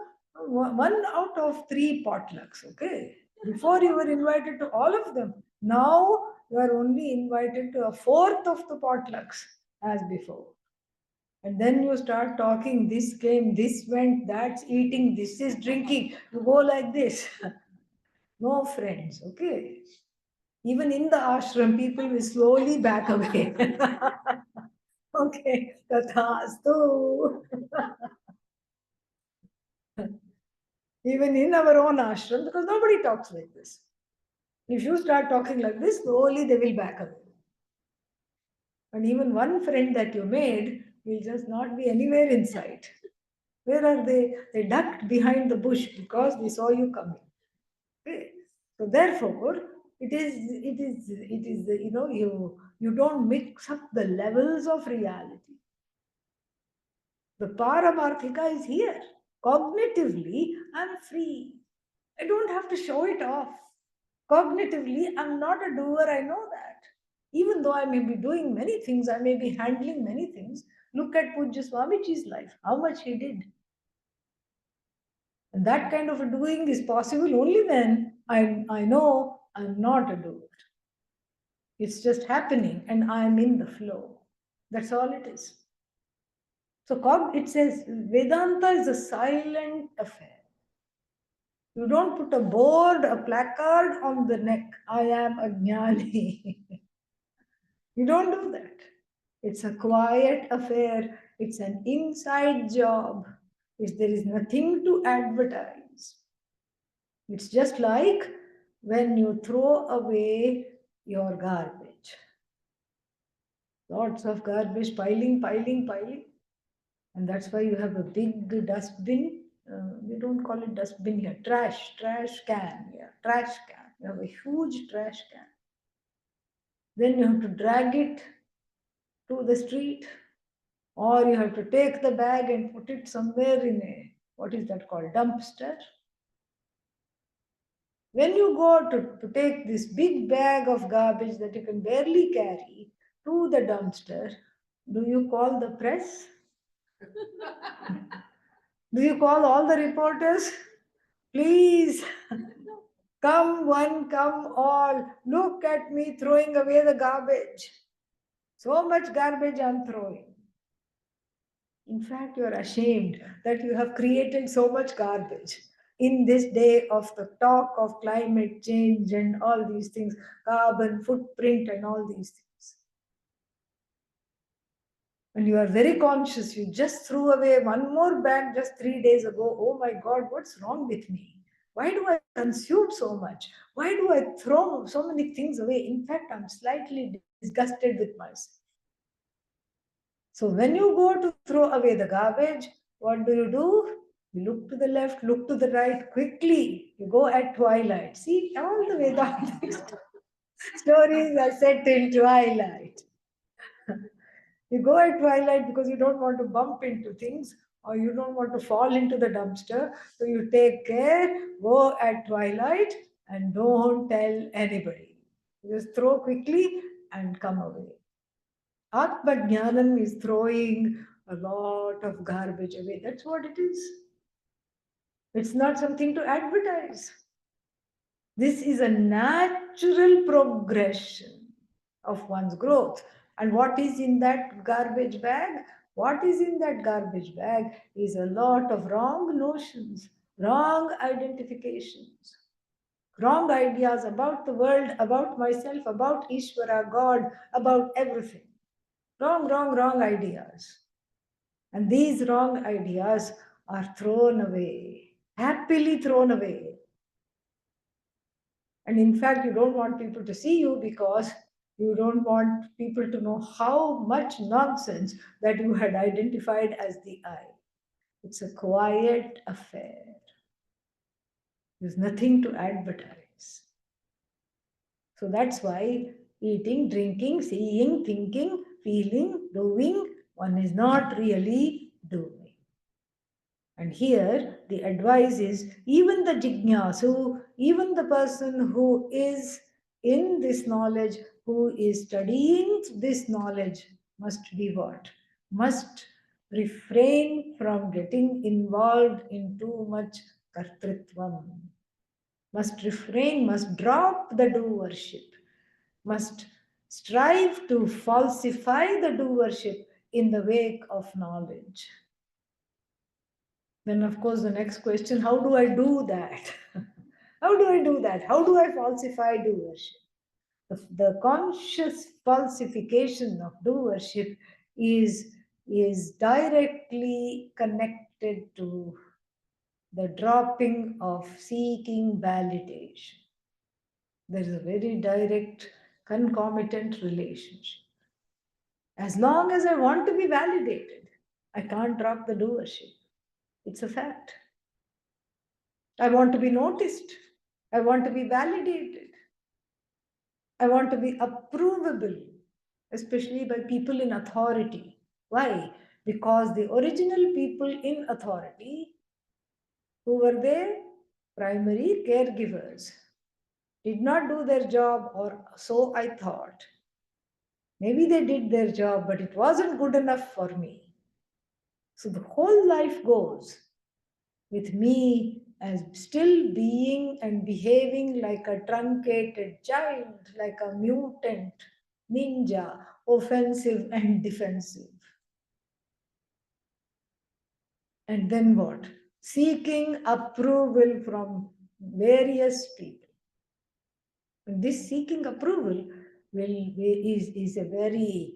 one out of 3 potlucks, okay? Before you were invited to all of them. Now you are only invited to a fourth of the potlucks as before. And then you start talking, this came, this went, that's eating, this is drinking. You go like this. No friends, okay? Even in the ashram, people will slowly back away. Okay, tathastu. Even in our own ashram, because nobody talks like this. If you start talking like this, slowly they will back away. And even one friend that you made will just not be anywhere in sight. Where are they? They ducked behind the bush because they saw you coming. Okay. So therefore, it is you don't mix up the levels of reality. The Paramarthika is here. Cognitively, I'm free. I don't have to show it off. Cognitively, I'm not a doer, I know that. Even though I may be doing many things, I may be handling many things. Look at Pujya Swamiji's life, how much he did. And that kind of a doing is possible only when I know I'm not a doer. It's just happening and I'm in the flow. That's all it is. So it says Vedanta is a silent affair. You don't put a board, a placard on the neck. I am a jnani. You don't do that. It's a quiet affair. It's an inside job. There is nothing to advertise. It's just like when you throw away your garbage. Lots of garbage piling, piling, piling. And that's why you have a big dustbin. We don't call it dustbin here. Trash can. Yeah, trash can. You have a huge trash can. Then you have to drag it to the street, or you have to take the bag and put it somewhere in what is that called, dumpster. When you go to take this big bag of garbage that you can barely carry to the dumpster, do you call the press? Do you call all the reporters? Please, come one, come all, look at me throwing away the garbage. So much garbage I'm throwing. In fact, you are ashamed that you have created so much garbage in this day of the talk of climate change and all these things, carbon footprint and all these things. And you are very conscious. You just threw away one more bag just 3 days ago. Oh my God, what's wrong with me? Why do I consume so much? Why do I throw so many things away? In fact, I'm slightly disgusted with myself. So when you go to throw away the garbage, what do? You look to the left, look to the right quickly. You go at twilight. See, all the Vedantic stories are set in twilight. You go at twilight because you don't want to bump into things or you don't want to fall into the dumpster. So you take care, go at twilight and don't tell anybody. Just throw quickly and come away. Atmajnanam is throwing a lot of garbage away. That's what it is. It's not something to advertise. This is a natural progression of one's growth. And what is in that garbage bag? What is in that garbage bag is a lot of wrong notions, wrong identifications, wrong ideas about the world, about myself, about Ishvara, God, about everything. Wrong ideas. And these wrong ideas are thrown away, happily thrown away. And in fact, you don't want people to see you because you don't want people to know how much nonsense that you had identified as the I. It's a quiet affair. There's nothing to advertise. So that's why eating, drinking, seeing, thinking, feeling, doing, one is not really doing. And here the advice is even the jignasu, even the person who is in this knowledge, who is studying this knowledge, must be what? Must refrain from getting involved in too much kartritvam. Must refrain, must drop the doership, must strive to falsify the doership in the wake of knowledge. Then, of course, the next question, how do I do that? How do I do that? How do I falsify doership? The conscious falsification of doership is directly connected to the dropping of seeking validation. There is a very direct concomitant relationship. As long as I want to be validated, I can't drop the doership. It's a fact. I want to be noticed. I want to be validated. I want to be approvable, especially by people in authority. Why? Because the original people in authority, who were there, primary caregivers, did not do their job, or so I thought. Maybe they did their job, but it wasn't good enough for me. So the whole life goes with me as still being and behaving like a truncated child, like a mutant ninja, offensive and defensive. And then what? Seeking approval from various people. And this seeking approval is a very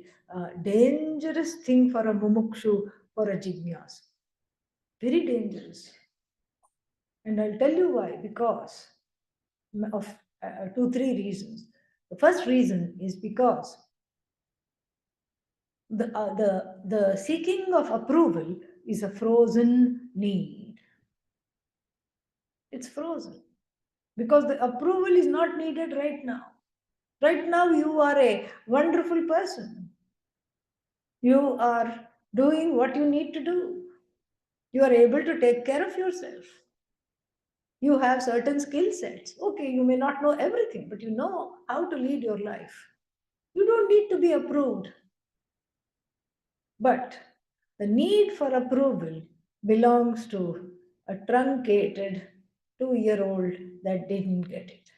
dangerous thing for a mumukshu, for a jignasu. Very dangerous. And I'll tell you why. Because of 2-3 reasons. The first reason is because the seeking of approval is a frozen need. It's frozen because the approval is not needed right now. Right now, you are a wonderful person. You are doing what you need to do. You are able to take care of yourself. You have certain skill sets. Okay, you may not know everything, but you know how to lead your life. You don't need to be approved. But the need for approval belongs to a truncated 2-year-old that didn't get it.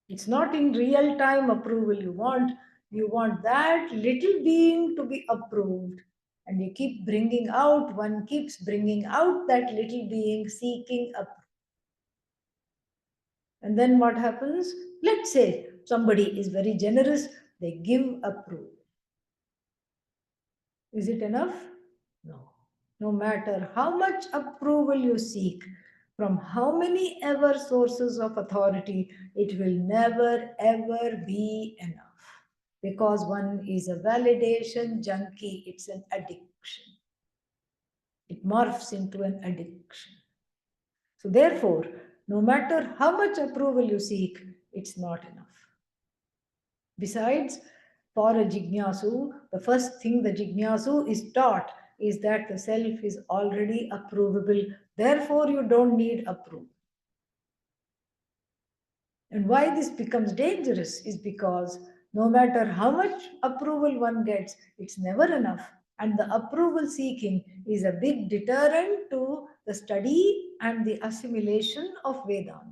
It's not in real time approval you want. You want that little being to be approved And you keep bringing out, one keeps bringing out that little being seeking approval. And then what happens? Let's say somebody is very generous, they give approval. Is it enough? No. No matter how much approval you seek from how many ever sources of authority, it will never ever be enough. Because one is a validation junkie, it's an addiction. It morphs into an addiction. So, therefore, no matter how much approval you seek, it's not enough. Besides, for a jignasu, the first thing the jignasu is taught is that the self is already approvable. Therefore, you don't need approval. And why this becomes dangerous is because no matter how much approval one gets, it's never enough. And the approval seeking is a big deterrent to the study and the assimilation of Vedanta.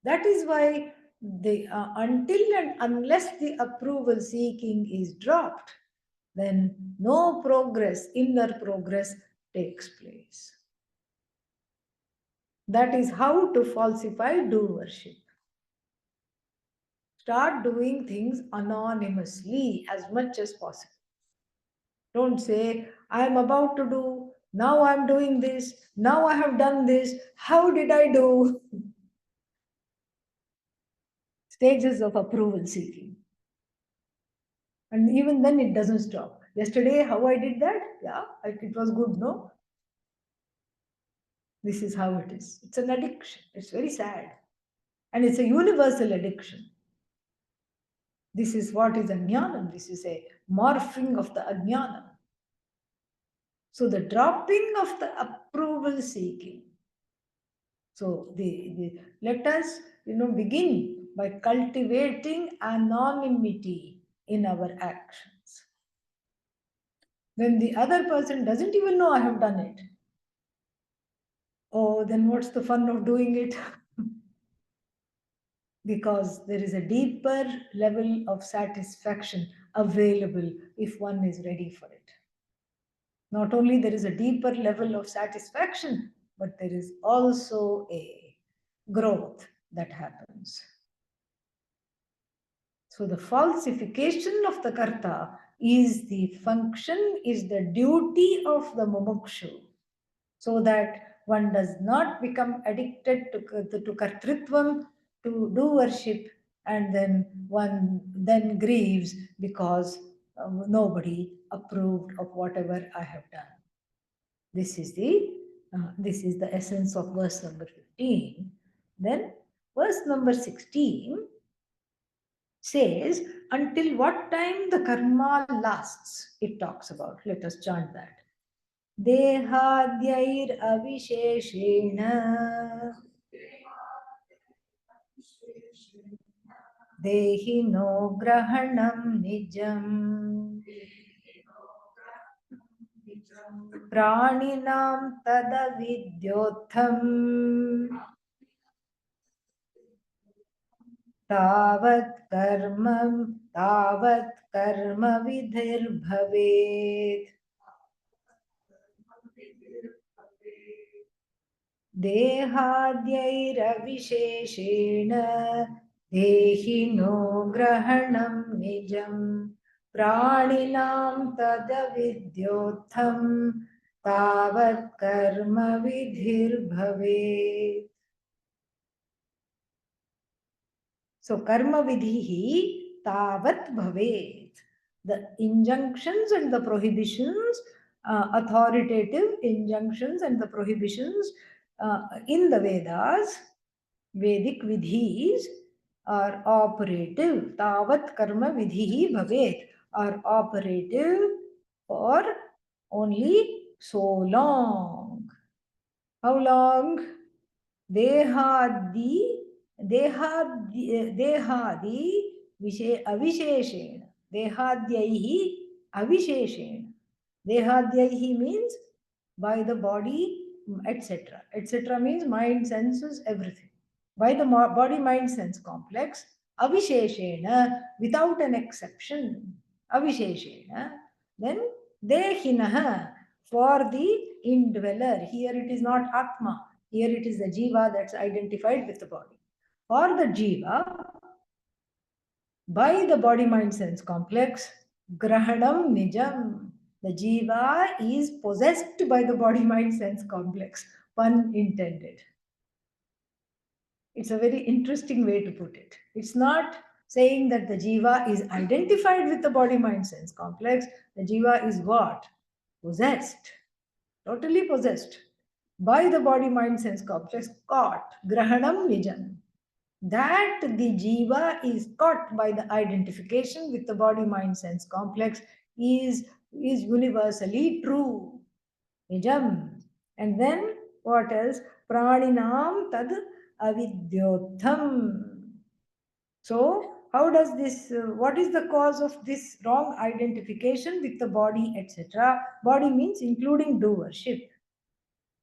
That is why until and unless the approval seeking is dropped, then no progress, inner progress takes place. That is how to falsify doership. Start doing things anonymously as much as possible. Don't say, I am about to do, now I am doing this, now I have done this, how did I do? Stages of approval seeking. And even then it doesn't stop. Yesterday, how I did that? Yeah, it was good, no? This is how it is. It's an addiction. It's very sad. And it's a universal addiction. This is what is ajnanam. This is a morphing of the ajnanam. So the dropping of the approval seeking. So let us begin by cultivating anonymity in our actions. When the other person doesn't even know I have done it, oh, then what's the fun of doing it? Because there is a deeper level of satisfaction available if one is ready for it. Not only there is a deeper level of satisfaction, but there is also a growth that happens. So the falsification of the karta is the function, is the duty of the mumukshu, so that one does not become addicted to kartritvam, to doership, and then one then grieves because nobody approved of whatever I have done. This is the essence of verse number 15. Then verse number 16 says, until what time the karma lasts, it talks about. Let us chant that. Dehadyair avisheshena Dehino grahanam nijam Praninam tadavidyotham Tavat karma vidhir bhavet देहाद्यैरविशेषेण देहिनो ग्रहणं निजं प्राणिनां तदविद्योत्थं तावत् कर्मविधिर्भवेत्. So karma vidhihi tavat bhavet. The injunctions and the prohibitions, authoritative injunctions and the prohibitions in the Vedas, Vedic vidhis are operative. Tavat karma vidhihi bhavet are operative for only so long. How long? Dehadi avisheshena. Dehadyaihi avisheshena. Dehadyaihi means by the body, etc. Etc. means mind, senses, everything. By the body, mind, sense complex, avisheshena, without an exception. Avisheshena. Then Dehinaha, for the indweller. Here it is not Atma. Here it is the Jiva that's identified with the body. For the Jiva, by the body mind sense complex, Grahanam Nijam. The Jiva is possessed by the body mind sense complex. Pun intended. It's a very interesting way to put it. It's not saying that the Jiva is identified with the body mind sense complex. The Jiva is what? Possessed, totally possessed by the body mind sense complex, caught, Grahanam Nijam. That the Jiva is caught by the identification with the body mind sense complex is universally true. Nijam. And then what else? Praninam tad avidyotham. So, how does this, what is the cause of this wrong identification with the body, etc.? Body means including doership.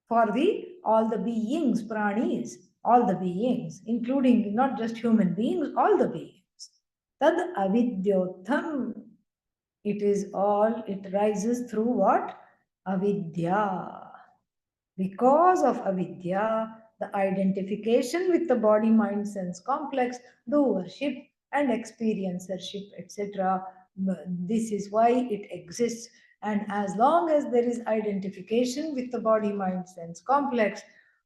For the all the beings, pranis, all the beings, including not just human beings, all the beings. Tad avidyotham. It is all, it rises through what? Avidya. Because of avidya, the identification with the body mind sense complex, doership and experiencership, etc. This is why it exists. And as long as there is identification with the body mind sense complex,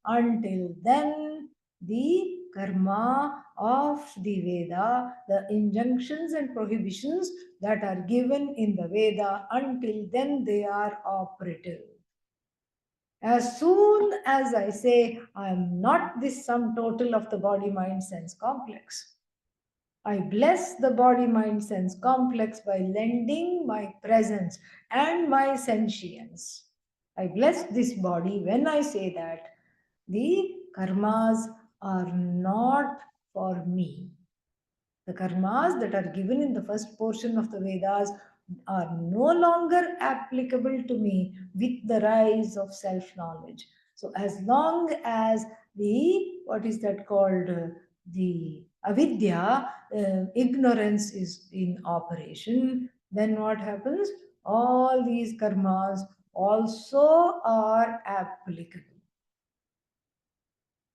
until then, the karma of the Veda, the injunctions and prohibitions that are given in the Veda, until then they are operative. As soon as I say I am not this sum total of the body mind sense complex, I bless the body mind sense complex by lending my presence and my sentience. I bless this body when I say that the karmas are not for me. The karmas that are given in the first portion of the Vedas are no longer applicable to me with the rise of self knowledge. So, as long as the, what is that called, the avidya, ignorance is in operation, then what happens? All these karmas also are applicable.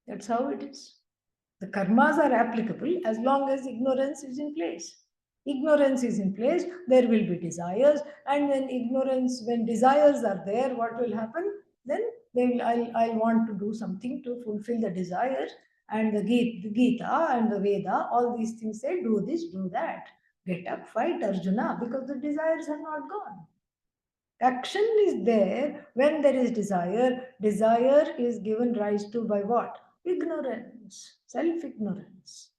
That's how it is. The karmas are applicable as long as ignorance is in place. Ignorance is in place, there will be desires, and when ignorance, when desires are there, what will happen? Then they will, I'll want to do something to fulfill the desire. And the Gita and the Veda, all these things say, do this, do that. Get up, fight, Arjuna, because the desires are not gone. Action is there when there is desire. Desire is given rise to by what? Ignorance, self ignorance.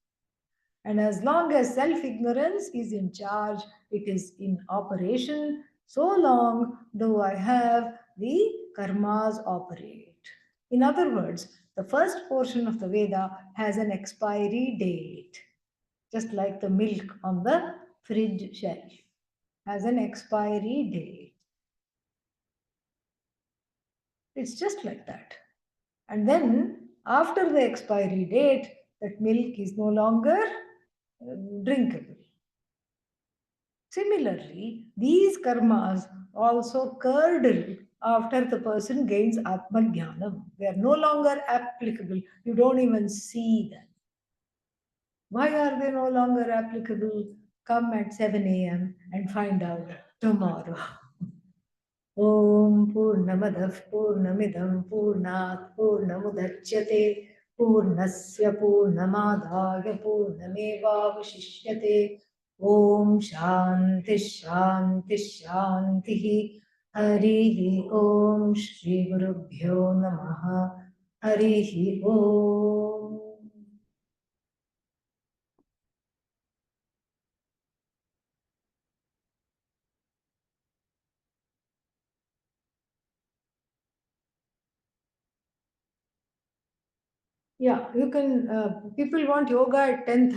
And as long as self ignorance is in charge, it is in operation, so long do I have the karmas operate. In other words, the first portion of the Veda has an expiry date, just like the milk on the fridge shelf has an expiry date. It's just like that. And then, after the expiry date, that milk is no longer drinkable. Similarly, these karmas also curdle after the person gains Atma Jnanam. They are no longer applicable. You don't even see them. Why are they no longer applicable? Come at 7 a.m. and find out tomorrow. ॐ पूर्णमदः पूर्णमिदं पूर्णात् पूर्णमुदच्यते पूर्णस्य पूर्णमादाय पूर्णमेवावशिष्यते ॐ शान्तिः शान्तिः शान्तिः हरिः ॐ श्रीगुरुभ्यो नमः हरिः ॐ Yeah, you can, people want yoga at 10:30.